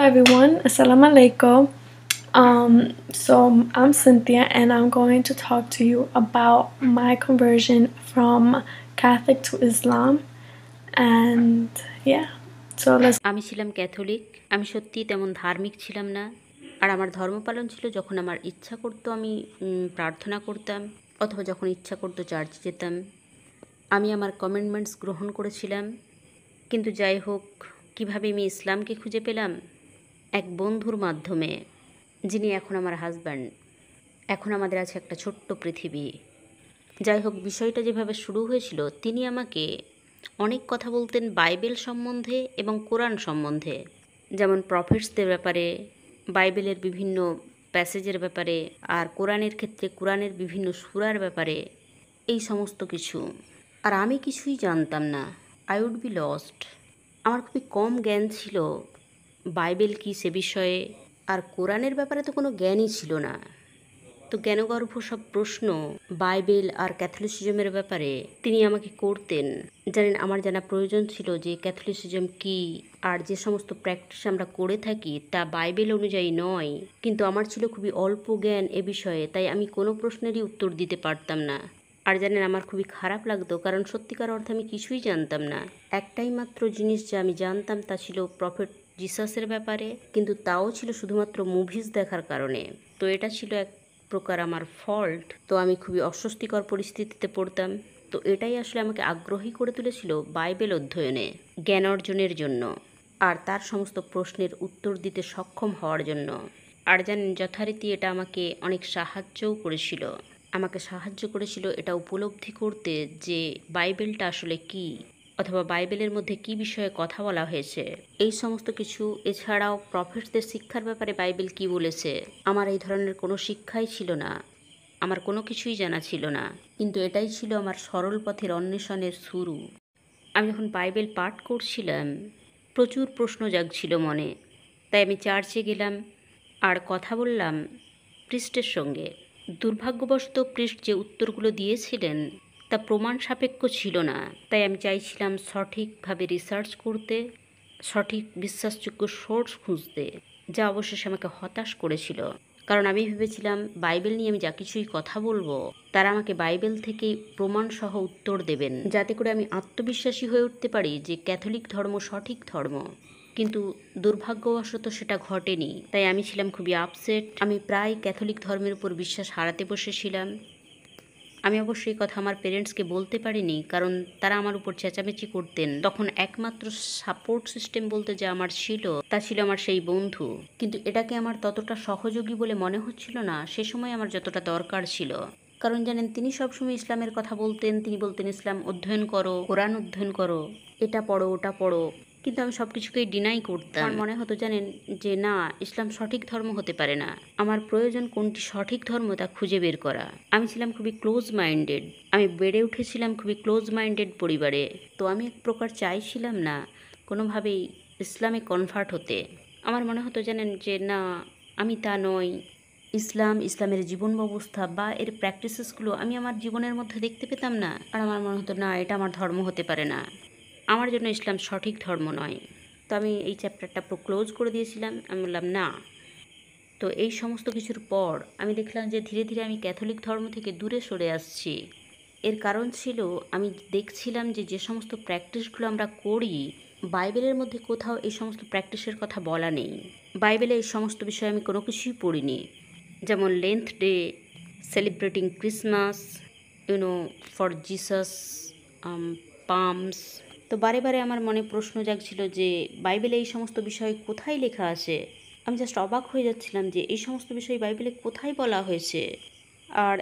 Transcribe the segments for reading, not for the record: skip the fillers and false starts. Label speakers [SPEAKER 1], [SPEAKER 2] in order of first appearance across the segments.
[SPEAKER 1] everyone, Assalamu alaikum. So I'm Cynthia and I'm going to talk to you about my conversion from Catholic to Islam. And yeah, so let's.
[SPEAKER 2] আমি ছিলাম Catholic. আমি সত্যিই তেমন ধার্মিক ছিলাম না। আর আমার ধর্মপালন ছিল যখন আমার ইচ্ছা করতো আমি প্রার্থনা করতাম, অথবা যখন ইচ্ছা করতো চার্চে যেতাম। আমি আমার কমিটমেন্টস গ্রহণ করেছিলাম। কিন্তু যাই হোক, কীভাবে আমি ইসলামকে খুঁজে পেলাম? এক বন্ধুর মাধ্যমে, যিনি এখন আমার হাজব্যান্ড। এখন আমাদের আছে একটা ছোট্ট পৃথিবী। যাই হোক, বিষয়টা যেভাবে শুরু হয়েছিল, তিনি আমাকে অনেক কথা বলতেন বাইবেল সম্বন্ধে এবং কোরআন সম্বন্ধে, যেমন প্রফেটসদের ব্যাপারে, বাইবেলের বিভিন্ন প্যাসেজের ব্যাপারে, আর কোরআনের ক্ষেত্রে কোরআনের বিভিন্ন সূরার ব্যাপারে, এই সমস্ত কিছু। আর আমি কিছুই জানতাম না। I would be lost. আমার খুবই কম জ্ঞান ছিল বাইবেল কী সে বিষয়ে, আর কোরআনের ব্যাপারে তো কোনো জ্ঞানই ছিল না। তো জ্ঞানগর্ভ সব প্রশ্ন বাইবেল আর ক্যাথলিসিজমের ব্যাপারে তিনি আমাকে করতেন। জানেন, আমার জানা প্রয়োজন ছিল যে ক্যাথলিসিজম কী, আর যে সমস্ত প্র্যাকটিস আমরা করে থাকি তা বাইবেল অনুযায়ী নয়। কিন্তু আমার ছিল খুবই অল্প জ্ঞান এ বিষয়ে, তাই আমি কোনো প্রশ্নেরই উত্তর দিতে পারতাম না। আর জানেন, আমার খুবই খারাপ লাগতো, কারণ সত্যিকার অর্থে আমি কিছুই জানতাম না। একটাই মাত্র জিনিস যা আমি জানতাম তা ছিল প্রফেট জিসাসের ব্যাপারে, কিন্তু তাও ছিল শুধুমাত্র মুভিজ দেখার কারণে। তো এটা ছিল এক প্রকার আমার ফল্ট। তো আমি খুবই অস্বস্তিকর পরিস্থিতিতে পড়তাম। তো এটাই আসলে আমাকে আগ্রহী করে তুলেছিল বাইবেল অধ্যয়নে, জ্ঞান অর্জনের জন্য, আর তার সমস্ত প্রশ্নের উত্তর দিতে সক্ষম হওয়ার জন্য। আর জানেন, যথারীতি এটা আমাকে অনেক সাহায্যও করেছিল। আমাকে সাহায্য করেছিল এটা উপলব্ধি করতে যে বাইবেলটা আসলে কী, অথবা বাইবেলের মধ্যে কী বিষয়ে কথা বলা হয়েছে, এই সমস্ত কিছু। এছাড়াও প্রফেটসদের শিক্ষার ব্যাপারে বাইবেল কী বলেছে। আমার এই ধরনের কোনো শিক্ষাই ছিল না, আমার কোনো কিছুই জানা ছিল না, কিন্তু এটাই ছিল আমার সরল পথের অন্বেষণের শুরু। আমি যখন বাইবেল পাঠ করছিলাম, প্রচুর প্রশ্ন জাগছিল মনে। তাই আমি চার্চে গেলাম আর কথা বললাম প্রিস্টের সঙ্গে। দুর্ভাগ্যবশত প্রিস্ট যে উত্তরগুলো দিয়েছিলেন তা প্রমাণ সাপেক্ষ ছিল না। তাই আমি চাইছিলাম সঠিকভাবে রিসার্চ করতে, সঠিক বিশ্বাসযোগ্য সোর্স খুঁজতে, যা অবশেষে আমাকে হতাশ করেছিল। কারণ আমি ভেবেছিলাম বাইবেল নিয়ে আমি যা কিছুই কথা বলবো, তারা আমাকে বাইবেল থেকেই প্রমাণসহ উত্তর দেবেন, যাতে করে আমি আত্মবিশ্বাসী হয়ে উঠতে পারি যে ক্যাথলিক ধর্ম সঠিক ধর্ম। কিন্তু দুর্ভাগ্যবশত সেটা ঘটেনি। তাই আমি ছিলাম খুবই আপসেট। আমি প্রায় ক্যাথলিক ধর্মের উপর বিশ্বাস হারাতে বসেছিলাম। আমি অবশ্যই কথা আমার পেরেন্টসকে বলতে পারিনি, কারণ তারা আমার উপর চেঁচামেচি করতেন। তখন একমাত্র সাপোর্ট সিস্টেম বলতে যা আমার ছিল তা ছিল আমার সেই বন্ধু। কিন্তু এটাকে আমার ততটা সহযোগী বলে মনে হচ্ছিল না সে সময় আমার যতটা দরকার ছিল। কারণ জানেন, তিনি সবসময় ইসলামের কথা বলতেন। তিনি বলতেন ইসলাম অধ্যয়ন করো, কোরআন অধ্যয়ন করো, এটা পড়ো ওটা পড়ো। কিন্তু আমি সব কিছুকেই ডিনাই করতাম। আমার মনে হতো জানেন যে না, ইসলাম সঠিক ধর্ম হতে পারে না। আমার প্রয়োজন কোনটি সঠিক ধর্ম তা খুঁজে বের করা। আমি ছিলাম খুবই ক্লোজ মাইন্ডেড। আমি বেড়ে উঠেছিলাম খুবই ক্লোজ মাইন্ডেড পরিবারে। তো আমি এক প্রকার চাইছিলাম না কোনোভাবেই ইসলামে কনভার্ট হতে। আমার মনে হতো জানেন যে না, আমি তা নই। ইসলামের জীবন ব্যবস্থা বা এর প্র্যাকটিসেসগুলো আমি আমার জীবনের মধ্যে দেখতে পেতাম না। আর আমার মনে হতো না, এটা আমার ধর্ম হতে পারে না, আমার জন্য ইসলাম সঠিক ধর্ম নয়। তো আমি এই চ্যাপ্টারটা পুরো ক্লোজ করে দিয়েছিলাম। আমি বললাম না। তো এই সমস্ত কিছুর পর আমি দেখলাম যে ধীরে ধীরে আমি ক্যাথলিক ধর্ম থেকে দূরে সরে আসছি। এর কারণ ছিল আমি দেখছিলাম যে যে সমস্ত প্র্যাকটিসগুলো আমরা করি, বাইবেলের মধ্যে কোথাও এই সমস্ত প্র্যাকটিসের কথা বলা নেই। বাইবেলে এই সমস্ত বিষয়ে আমি কোনো কিছুই পড়িনি। যেমন length day, celebrating Christmas, for Jesus, palms. তো বারে বারে আমার মনে প্রশ্ন জাগছিল যে বাইবেলে এই সমস্ত বিষয় কোথায় লেখা আছে। আমি জাস্ট অবাক হয়ে যাচ্ছিলাম যে এই সমস্ত বিষয় বাইবেলে কোথায় বলা হয়েছে। আর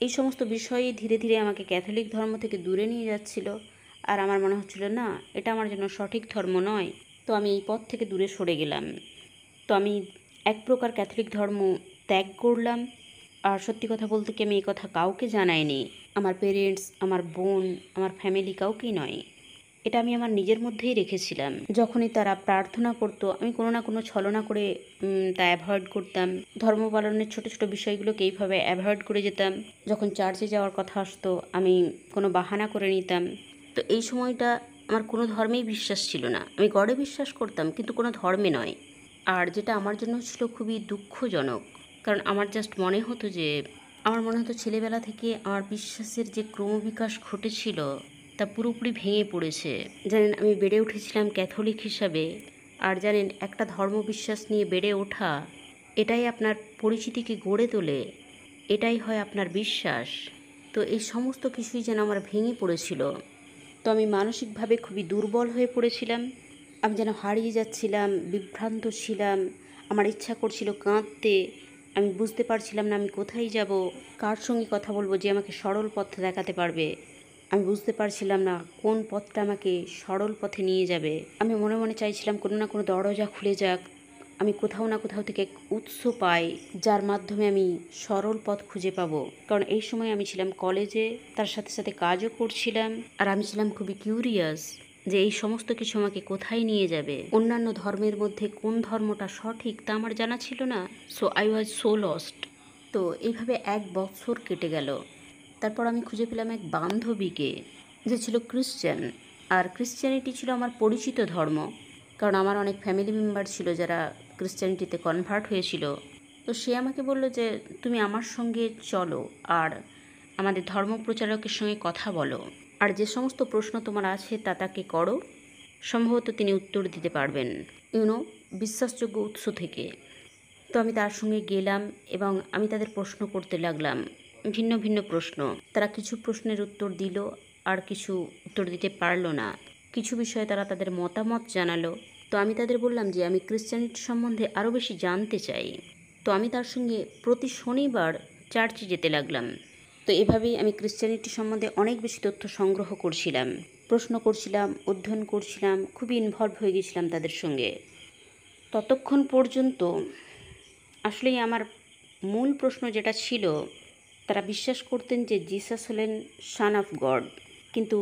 [SPEAKER 2] এই সমস্ত বিষয়ই ধীরে ধীরে আমাকে ক্যাথলিক ধর্ম থেকে দূরে নিয়ে যাচ্ছিল। আর আমার মনে হচ্ছিল না, এটা আমার জন্য সঠিক ধর্ম নয়। তো আমি এই পথ থেকে দূরে সরে গেলাম। তো আমি এক প্রকার ক্যাথলিক ধর্ম ত্যাগ করলাম। আর সত্যি কথা বলতে কি, আমি এই কথা কাউকে জানাইনি। আমার পেরেন্টস, আমার বোন, আমার ফ্যামিলি, কাউকেই নয়। এটা আমি আমার নিজের মধ্যেই রেখেছিলাম। যখনই তারা প্রার্থনা করতো, আমি কোনো না কোনো ছলনা করে তা অ্যাভয়েড করতাম। ধর্ম পালনের ছোটো ছোটো বিষয়গুলোকে এইভাবে অ্যাভয়েড করে যেতাম। যখন চার্চে যাওয়ার কথা আসতো, আমি কোনো বাহানা করে নিতাম। তো এই সময়টা আমার কোনো ধর্মেই বিশ্বাস ছিল না। আমি গডে বিশ্বাস করতাম, কিন্তু কোনো ধর্মে নয়। আর যেটা আমার জন্য ছিল খুবই দুঃখজনক, কারণ আমার জাস্ট মনে হতো যে আমার মনে হতো ছেলেবেলা থেকে আমার বিশ্বাসের যে ক্রমবিকাশ ঘটেছিল তা পুরোপুরি ভেঙে পড়েছে। জানেন, আমি বেড়ে উঠেছিলাম ক্যাথলিক হিসাবে, আর জানেন একটা ধর্মবিশ্বাস নিয়ে বেড়ে ওঠা এটাই আপনার পরিচিতিকে গড়ে তোলে, এটাই হয় আপনার বিশ্বাস। তো এই সমস্ত কিছুই যেন আমার ভেঙে পড়েছিল। তো আমি মানসিকভাবে খুবই দুর্বল হয়ে পড়েছিলাম। আমি যেন হারিয়ে যাচ্ছিলাম, বিভ্রান্ত ছিলাম। আমার ইচ্ছা করছিল কাঁদতে। আমি বুঝতে পারছিলাম না আমি কোথায় যাব, কার সঙ্গে কথা বলবো যে আমাকে সরল পথ দেখাতে পারবে। আমি বুঝতে পারছিলাম না কোন পথটা আমাকে সরল পথে নিয়ে যাবে। আমি মনে মনে চাইছিলাম কোনো না কোনো দরজা খুলে যাক, আমি কোথাও না কোথাও থেকে এক উৎস পাই যার মাধ্যমে আমি সরল পথ খুঁজে পাবো। কারণ এই সময় আমি ছিলাম কলেজে, তার সাথে সাথে কাজও করছিলাম, আর আমি ছিলাম খুবই কিউরিয়াস যে এই সমস্ত কিছু আমাকে কোথায় নিয়ে যাবে। অন্যান্য ধর্মের মধ্যে কোন ধর্মটা সঠিক তা আমার জানা ছিল না। So I was so lost. তো এইভাবে 1 বছর কেটে গেল। তারপর আমি খুঁজে পেলাম এক বান্ধবীকে যে ছিল ক্রিশ্চান, আর ক্রিশ্চিয়ানিটি ছিল আমার পরিচিত ধর্ম, কারণ আমার অনেক ফ্যামিলি মেম্বার ছিল যারা ক্রিশ্চিয়ানিটিতে কনভার্ট হয়েছিল। তো সে আমাকে বলল যে তুমি আমার সঙ্গে চলো আর আমাদের ধর্ম প্রচারকের সঙ্গে কথা বলো, আর যে সমস্ত প্রশ্ন তোমার আছে তা তাকে করো, সম্ভবত তিনি উত্তর দিতে পারবেন, বিশ্বাসযোগ্য উৎস থেকে। তো আমি তার সঙ্গে গেলাম এবং আমি তাদের প্রশ্ন করতে লাগলাম, ভিন্ন ভিন্ন প্রশ্ন। তারা কিছু প্রশ্নের উত্তর দিল, আর কিছু উত্তর দিতে পারলো না। কিছু বিষয়ে তারা তাদের মতামত জানালো। তো আমি তাদের বললাম যে আমি ক্রিশ্চিয়ানিটি সম্বন্ধে আরও বেশি জানতে চাই। তো আমি তার সঙ্গে প্রতি শনিবার চার্চে যেতে লাগলাম। তো এভাবেই আমি ক্রিশ্চিয়ানিটি সম্বন্ধে অনেক বেশি তথ্য সংগ্রহ করছিলাম, প্রশ্ন করছিলাম, অধ্যয়ন করছিলাম, খুবই ইনভলভ হয়ে গেছিলাম তাদের সঙ্গে। ততক্ষণ পর্যন্ত আসলেই আমার মূল প্রশ্ন যেটা ছিল, তারা বিশ্বাস করতেন যে জিসাস হলেন সান অফ গড, কিন্তু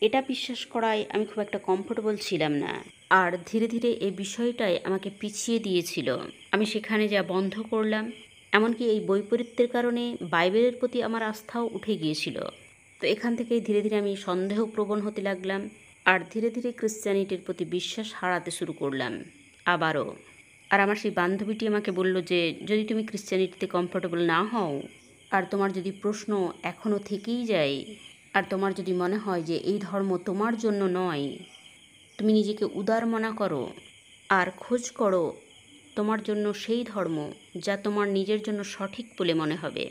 [SPEAKER 2] এটা বিশ্বাস করায় আমি খুব একটা কমফোর্টেবল ছিলাম না। আর ধীরে ধীরে এই বিষয়টাই আমাকে পিছিয়ে দিয়েছিল। আমি সেখানে যা বন্ধ করলাম, এমনকি এই বৈপরীত্যের কারণে বাইবেলের প্রতি আমার আস্থাও উঠে গিয়েছিল। তো এখান থেকেই ধীরে ধীরে আমি সন্দেহপ্রবণ হতে লাগলাম, আর ধীরে ধীরে ক্রিশ্চিয়ানিটির প্রতি বিশ্বাস হারাতে শুরু করলাম আবারও। আর আমার সেই বান্ধবীটি আমাকে বলল যে যদি তুমি ক্রিশ্চিয়ানিটিতে কমফোর্টেবল না হও, আর তোমার যদি প্রশ্ন এখনও থেকেই যায়, আর তোমার যদি মনে হয় যে এই ধর্ম তোমার জন্য নয়, তুমি নিজেকে উদার মনে করো আর খোঁজ করো তোমার জন্য সেই ধর্ম যা তোমার নিজের জন্য সঠিক বলে মনে হবে।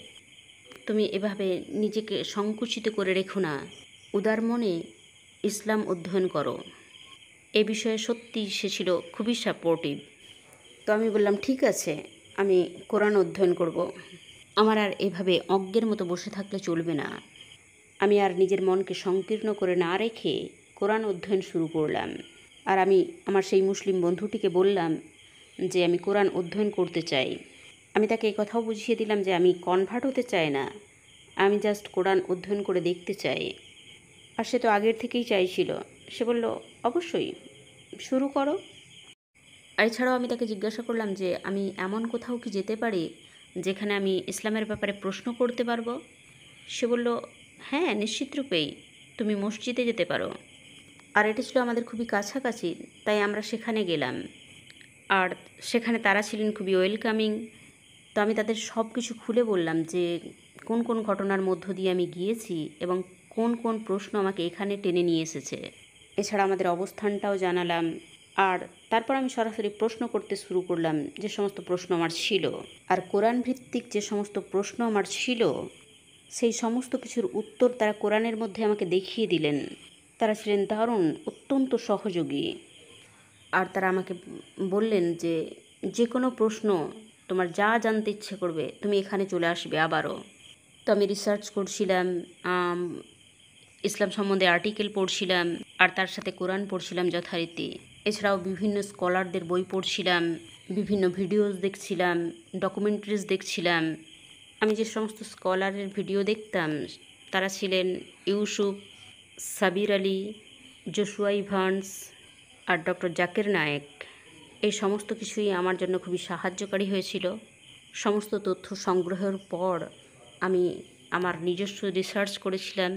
[SPEAKER 2] তুমি এভাবে নিজেকে সংকুচিত করে রেখো না, উদার মনে ইসলাম অধ্যয়ন করো। এ বিষয়ে সত্যি সে ছিল খুবই সাপোর্টিভ। তো আমি বললাম ঠিক আছে, আমি কোরআন অধ্যয়ন করব। আমার আর এভাবে অজ্ঞের মতো বসে থাকলে চলবে না। আমি আর নিজের মনকে সংকীর্ণ করে না রেখে কোরআন অধ্যয়ন শুরু করলাম। আর আমি আমার সেই মুসলিম বন্ধুটিকে বললাম যে আমি কোরআন অধ্যয়ন করতে চাই। আমি তাকে এই কথাও বুঝিয়ে দিলাম যে আমি কনভার্ট হতে চাই না, আমি জাস্ট কোরআন অধ্যয়ন করে দেখতে চাই। আর সে তো আগের থেকেই চাইছিল। সে বলল অবশ্যই শুরু করো। আর এছাড়াও আমি তাকে জিজ্ঞাসা করলাম যে আমি এমন কোথাও কি যেতে পারি যেখানে আমি ইসলামের ব্যাপারে প্রশ্ন করতে পারবো। সে বলল হ্যাঁ, নিশ্চিত রূপেই তুমি মসজিদে যেতে পারো। আর এটা ছিল আমাদের খুবই কাছাকাছি, তাই আমরা সেখানে গেলাম। আর সেখানে তারা ছিলেন খুবই ওয়েলকামিং। তো আমি তাদের সব কিছু খুলে বললাম যে কোন কোন ঘটনার মধ্য দিয়ে আমি গিয়েছি এবং কোন কোন প্রশ্ন আমাকে এখানে টেনে নিয়ে এসেছে। এছাড়া আমাদের অবস্থানটাও জানালাম। আর তারপর আমি সরাসরি প্রশ্ন করতে শুরু করলাম যে সমস্ত প্রশ্ন আমার ছিল। আর কোরআন ভিত্তিক যে সমস্ত প্রশ্ন আমার ছিল, সেই সমস্ত কিছুর উত্তর তারা কোরআনের মধ্যে আমাকে দেখিয়ে দিলেন। তারা ছিলেন দারুণ, অত্যন্ত সহযোগী। আর তারা আমাকে বললেন যে যে কোনো প্রশ্ন তোমার যা জানতে ইচ্ছে করবে তুমি এখানে চলে আসবে আবারও। তো আমি রিসার্চ করছিলাম, ইসলাম সম্বন্ধে আর্টিকেল পড়ছিলাম, আর তার সাথে কোরআন পড়ছিলাম যথারীতি। এছাড়াও বিভিন্ন স্কলারদের বই পড়ছিলাম, বিভিন্ন ভিডিওস দেখছিলাম, ডকুমেন্টারিজ দেখছিলাম। আমি যে সমস্ত স্কলারের ভিডিও দেখতাম তারা ছিলেন ইউসুফ, সাবির আলী, জোশুয়া ইভান্স আর ডক্টর জাকির নায়েক। এই সমস্ত কিছুই আমার জন্য খুবই সাহায্যকারী হয়েছিল। সমস্ত তথ্য সংগ্রহের পর আমি আমার নিজস্ব রিসার্চ করেছিলাম,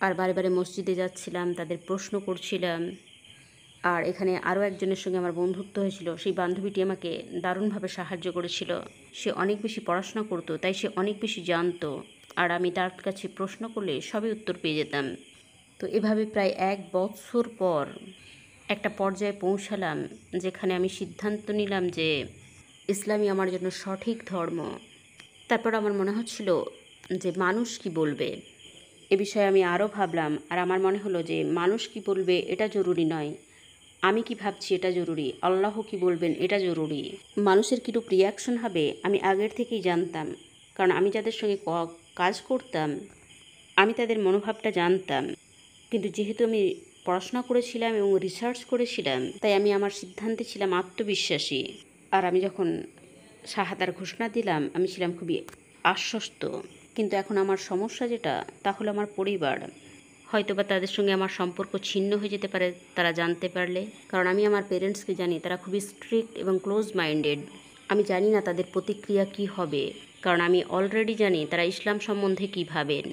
[SPEAKER 2] আর বারে বারে মসজিদে যাচ্ছিলাম, তাদের প্রশ্ন করছিলাম। আর এখানে আরও একজনের সঙ্গে আমার বন্ধুত্ব হয়েছিল। সেই বান্ধবীটি আমাকে দারুণভাবে সাহায্য করেছিল। সে অনেক বেশি পড়াশোনা করতো, তাই সে অনেক বেশি জানতো, আর আমি তার কাছে প্রশ্ন করলে সবই উত্তর পেয়ে যেতাম। তো এভাবে প্রায় 1 বছর পর একটা পর্যায়ে পৌঁছালাম যেখানে আমি সিদ্ধান্ত নিলাম যে ইসলামই আমার জন্য সঠিক ধর্ম। তারপর আমার মনে হচ্ছিল যে মানুষ কি বলবে, এ বিষয়ে আমি আরও ভাবলাম। আর আমার মনে হলো যে মানুষ কি বলবে এটা জরুরি নয়, আমি কি ভাবছি এটা জরুরি, আল্লাহ কি বলবেন এটা জরুরি। মানুষের কীরূপ রিয়াকশন হবে আমি আগের থেকেই জানতাম, কারণ আমি যাদের সঙ্গে কাজ করতাম আমি তাদের মনোভাবটা জানতাম। কিন্তু যেহেতু আমি পড়াশোনা করেছিলাম এবং রিসার্চ করেছিলাম, তাই আমি আমার সিদ্ধান্তে ছিলাম আত্মবিশ্বাসী। আর আমি যখন শাহাদার ঘোষণা দিলাম আমি ছিলাম খুবই আশ্বস্ত। কিন্তু এখন আমার সমস্যা যেটা, তা হলো আমার পরিবার। হয়তোবা তাদের সঙ্গে আমার সম্পর্ক ছিন্ন হয়ে যেতে পারে তারা জানতে পারলে, কারণ আমি আমার পেরেন্টসকে জানি তারা খুবই স্ট্রিক্ট এবং ক্লোজ মাইন্ডেড। আমি জানি না তাদের প্রতিক্রিয়া কি হবে, কারণ আমি অলরেডি জানি তারা ইসলাম সম্বন্ধে কী ভাবেন।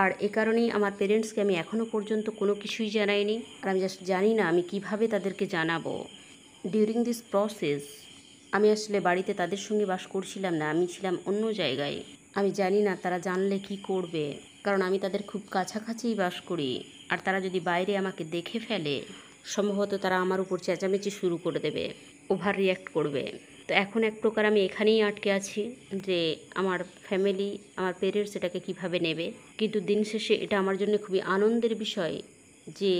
[SPEAKER 2] আর এ কারণেই আমার পেরেন্টসকে আমি এখনও পর্যন্ত কোনো কিছুই জানাইনি। আর আমি জাস্ট জানি না আমি কিভাবে তাদেরকে জানাবো। ডিউরিং দিস প্রসেস আমি আসলে বাড়িতে তাদের সঙ্গে বাস করছিলাম না, আমি ছিলাম অন্য জায়গায়। আমি জানি না তারা জানলে কি করবে, কারণ আমি তাদের খুব কাছাকাছিই বাস করি। আর তারা যদি বাইরে আমাকে দেখে ফেলে সম্ভবত তারা আমার উপর চেঁচামেচি শুরু করে দেবে, ওভার রিয়্যাক্ট করবে। তো এখন এক প্রকার আমি এখানেই আটকে আছি যে আমার ফ্যামিলি, আমার পেরেন্টস এটাকে কিভাবে নেবে। কিন্তু দিন শেষে এটা আমার জন্য খুবই আনন্দের বিষয় যে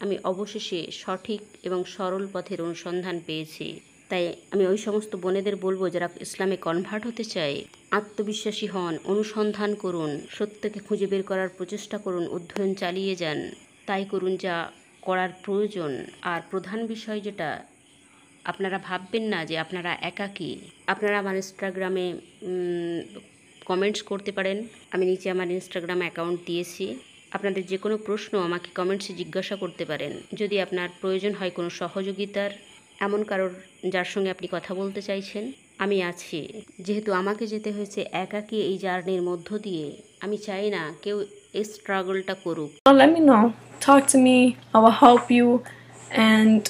[SPEAKER 2] আমি অবশেষে সঠিক এবং সরল পথের অনুসন্ধান পেয়েছি। তাই আমি ওই সমস্ত বোনেদের বলবো যারা ইসলামে কনভার্ট হতে চায়, আত্মবিশ্বাসী হন, অনুসন্ধান করুন, সত্যকে খুঁজে বের করার প্রচেষ্টা করুন, অধ্যয়ন চালিয়ে যান, তাই করুন যা করার প্রয়োজন। আর প্রধান বিষয় যেটা, আপনারা ভাববেন না যে আপনারা একাকী। আপনারা আমার ইনস্টাগ্রামে কমেন্টস করতে পারেন, আমি নিচে আমার ইনস্টাগ্রাম অ্যাকাউন্ট দিয়েছি। আপনাদের যে কোনো প্রশ্ন আমাকে কমেন্টসে জিজ্ঞাসা করতে পারেন। যদি আপনার প্রয়োজন হয় কোনো সহযোগিতার, এমন কারোর যার সঙ্গে আপনি কথা বলতে চাইছেন, আমি আছি। যেহেতু আমাকে যেতে হয়েছে একাকী এই জার্নির মধ্য দিয়ে, আমি চাই না কেউ এই স্ট্রাগলটা করুক।
[SPEAKER 1] Let me know. Talk to me. I will help you. And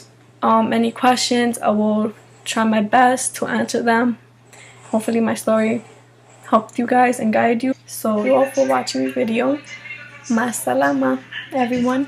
[SPEAKER 1] any questions, I will try my best to answer them. Hopefully my story helped you guys and guide you. So thank you all for watching this video. Masalama, everyone.